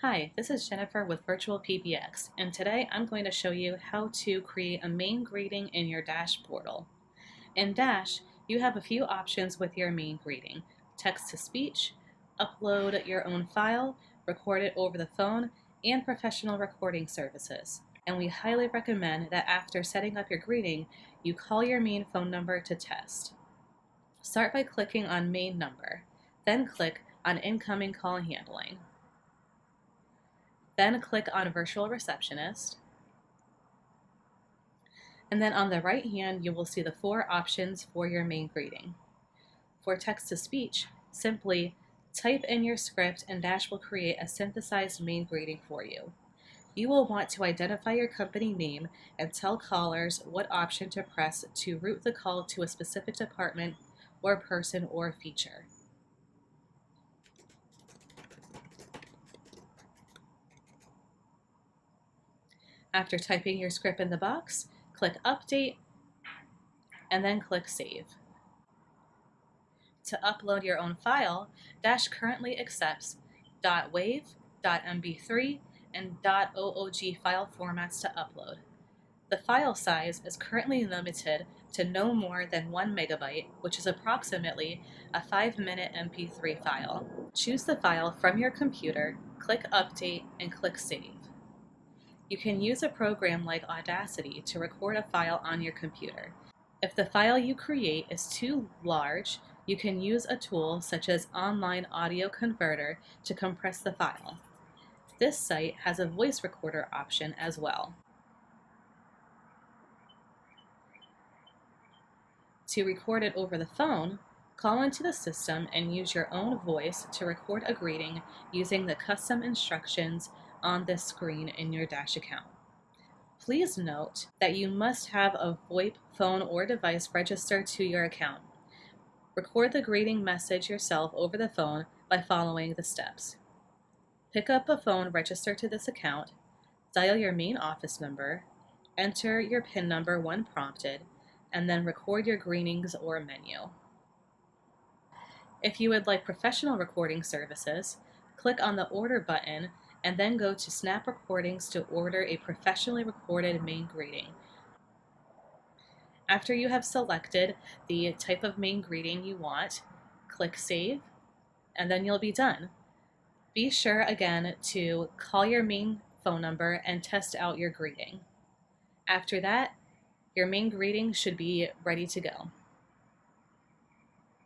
Hi, this is Jennifer with VirtualPBX, and today I'm going to show you how to create a main greeting in your Dash portal. In Dash, you have a few options with your main greeting: text-to-speech, upload your own file, record it over the phone, and professional recording services. And we highly recommend that after setting up your greeting, you call your main phone number to test. Start by clicking on Main Number, then click on Incoming Call Handling. Then click on Virtual Receptionist. And then on the right hand, you will see the 4 options for your main greeting. For text-to-speech, simply type in your script and Dash will create a synthesized main greeting for you. You will want to identify your company name and tell callers what option to press to route the call to a specific department or person or feature. After typing your script in the box, click Update, and then click Save. To upload your own file, Dash currently accepts .wav, .mb3, and .oog file formats to upload. The file size is currently limited to no more than 1 megabyte, which is approximately a 5-minute MP3 file. Choose the file from your computer, click Update, and click Save. You can use a program like Audacity to record a file on your computer. If the file you create is too large, you can use a tool such as Online Audio Converter to compress the file. This site has a voice recorder option as well. To record it over the phone, call into the system and use your own voice to record a greeting using the custom instructions on this screen in your Dash account. Please note that you must have a VoIP phone or device registered to your account. Record the greeting message yourself over the phone by following the steps. Pick up a phone registered to this account, dial your main office number, enter your PIN number when prompted, and then record your greetings or menu. If you would like professional recording services, click on the Order button and then go to Snap Recordings to order a professionally recorded main greeting. After you have selected the type of main greeting you want, click Save, and then you'll be done. Be sure again to call your main phone number and test out your greeting. After that, your main greeting should be ready to go.